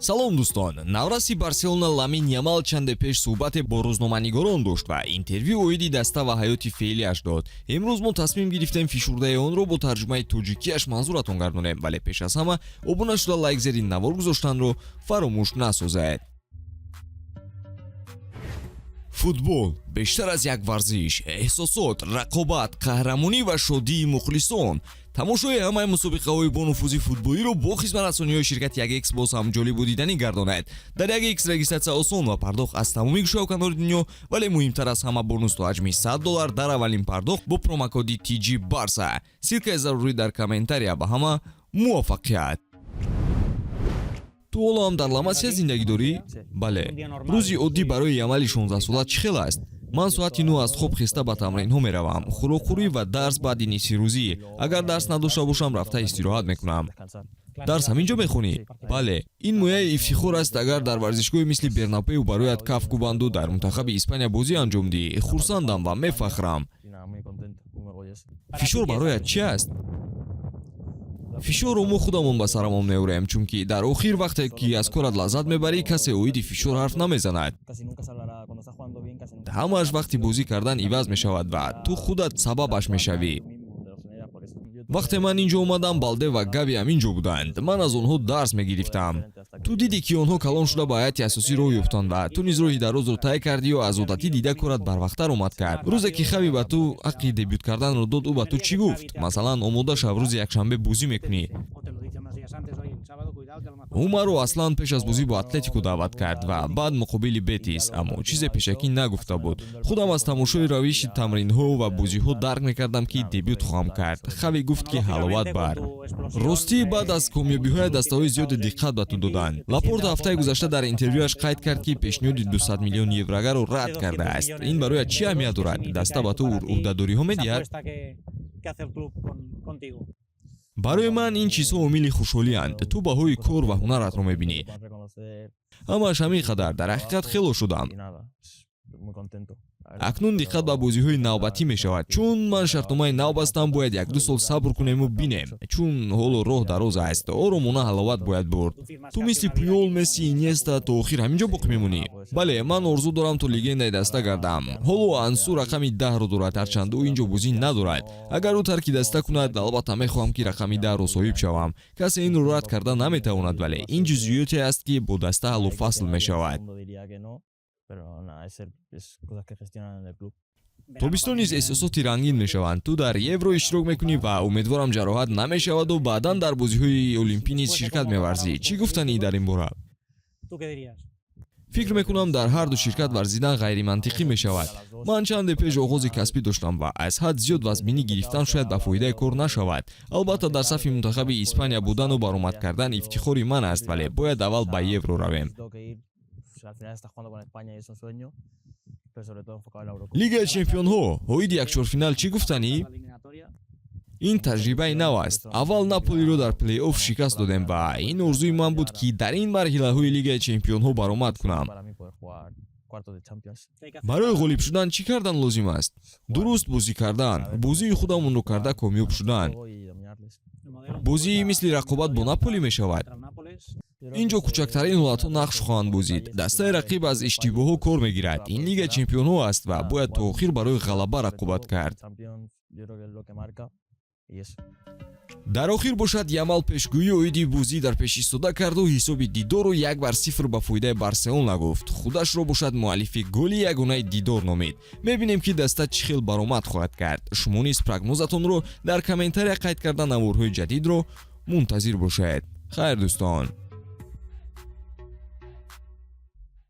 салом дӯстон, навраси Барселона Ламин Ямал чанде пеш суҳбате бо рӯзноманигорон дошт ва интервю оиди даста ва ҳаёти феълияш дод. Имрӯз мо тасмим гирифтем фишурдаи онро бо тарҷумаи тоҷикияш манзуратон гардонем, вале пеш аз ҳама обуна шуда лайк зери навор гузоштанро фаромӯш насозед. Футбол бештар аз як варзиш, эҳсосот, рақобат, қаҳрамонӣ ва шодии мухлисон. тамошои ҳамаи мусобиқаҳои бо нуфузи футболиро бо хизматрасониҳои ширкати 1x боз ҳам ҷолибу диданӣ гардонад. Дар 1x регистратсия осон ва пардохт аз тамоми гӯшаоканори дунё, вале муҳимтар аз ҳама бонус то ҳаҷми $100 дар аввалин пардохт бо промокоди TG Barca. Силкаи зарурӣ дар комментария. Ба ҳама муваффақият. ту ҳоло ҳам дар Ла-Масия зиндагӣ дорӣ? Бале. рӯзи оддӣ барои Ямали 16-сола чӣ хел аст? ман соати 9 аз хоб хиста ба тамринҳо меравам. хӯрокхӯрӣ ва дарс баъди нисфи рӯзӣ. агар дарс надошта бошам, рафта истироҳат мекунам. дарс ҳамин ҷо мехонӣ? Бале. ин мояи ифтихор аст. агар дар варзишгоҳи мисли Бернапеу барояд каф кӯбанду дар мунтахаби Испания бозӣ анҷом диҳӣ, хурсандам ва мефахрам. фишор барояд чӣ аст? фишорро мо худамон ба сарамон меорем, чунки дар охир вақте ки аз корат лаззат мебарӣ, касе оиди фишор ҳарф намезанад. ҳамааш вақти бозӣ кардан иваз мешавад ва ту худат сабабаш мешавӣ. вақте ман инҷо омадам, Балде ва Гави ҳам инҷо буданд. ман аз онҳо дарс мегирифтам. ту дидӣ ки онҳо калон шуда ба ҳайати асосӣ роҳ ёфтанд ва ту низ роҳи дарозро тай кардӣ ё аз одатӣ дида корат барвақттар омад кард. рӯзе ки Хави ба ту ҳаққи дебют карданро дод, ӯ ба ту чӣ гуфт? Масалан, омода шав, рӯзи якшанбе бозӣ мекунӣ. ӯ маро аслан пеш аз бозӣ бо Атлетико даъват кард ва баъд муқобили Бетис, аммо чизе пешакӣ нагуфта буд. худам аз тамошои равиши тамринҳо ва бозиҳо дарк мекардам, ки дебют хоҳам кард. Хави гуфт ки ҳаловат бар. ростӣ баъд аз комёбиҳои дастаҳои зиёде диққат ба ту доданд. Лапорта ҳафтаи гузашта дар интервюаш қайд кард, ки пешниҳоди 200 миллион еврогаро рад кардааст. ин барояд чӣ аҳамият дорад? даста ба ту ӯҳдадориҳо медиҳад? барои ман ин чизҳо омили хушҳолианд. ту баҳои кор ва ҳунаратро мебинӣ. ҳамааш ҳамин қадар. дар ҳақиқат хело шудам. акнун диққат ба бозиҳои навбатӣ мешавад. чун ман шартномаи нав бастам, бояд 1-2 сол сабр кунему бинем. чун ҳоло роҳ дароз аст. оромона ҳаловат бояд бурд. ту мисли Пуёл, Месси, Иньеста то охир ҳамин ҷо боқӣ мемонӣ. бале, ман орзу дорам то легендаи даста гардам. ҳоло Ансу рақами 10-ро дорад, ҳарчанд ӯ ин ҷо бозӣ надорад. агар ӯ тарки даста кунад, албатта мехоҳам ки рақами 10-ро соҳиб шавам. касе инро рад карда наметавонад, вале ин ҷузъиёте аст, ки бо даста ҳаллу фасл мешавад. тобистон низ эҳсосоти рангин мешаванд. ту дар Евро иштирок мекунӣ ва умедворам ҷароҳат намешаваду баъдан дар бозиҳои олимпӣ низ ширкат меварзӣ. чӣ гуфтанӣ дар ин бора? фикр мекунам дар ҳарду ширкат варзидан ғайримантиқӣ мешавад. ман чанде пеш оғози касбӣ доштам ва аз ҳад зиёд вазбинӣ гирифтан шояд ба фоидаи кор нашавад. албатта дар сафи мунтахаби Испания будану баромад кардан ифтихори ман аст, вале бояд аввал ба Евро равем. лигаи чемпионҳо, оиди якчорфинал чӣ гуфтанӣ? ин таҷрибаи нав аст. аввал Наполиро дар плей-офф шикаст додем ва ин орзуи ман буд, ки дар ин марҳилаҳои лигаи чемпионҳо баромад кунам. барои ғолиб шудан чӣ кардан лозим аст? дуруст бозӣ кардан, бозии худамонро карда комёб шудан. бозӣ мисли рақобат бо Наполи мешавад. ин ҷо кӯчактарин ҳолатҳо нақш хоҳанд бозид. дастаи рақиб аз иштибоҳҳо кор мегирад. ин лигаи чемпионҳо аст ва бояд то охир барои ғалаба рақобат кард. дар охир бошад, Ямал пешгӯии оиди бозӣ дар пеш истода карду ҳисоби Дидорро 1-0 ба фоидаи Барселона гуфт. худашро бошад муаллифи голи ягонаи Дидор номид. мебинем ки даста чӣ хел баромад хоҳад кард. шумо низ прогнозатонро дар комментария қайд карда наворҳои ҷадидро мунтазир бошед. хайр дӯстон.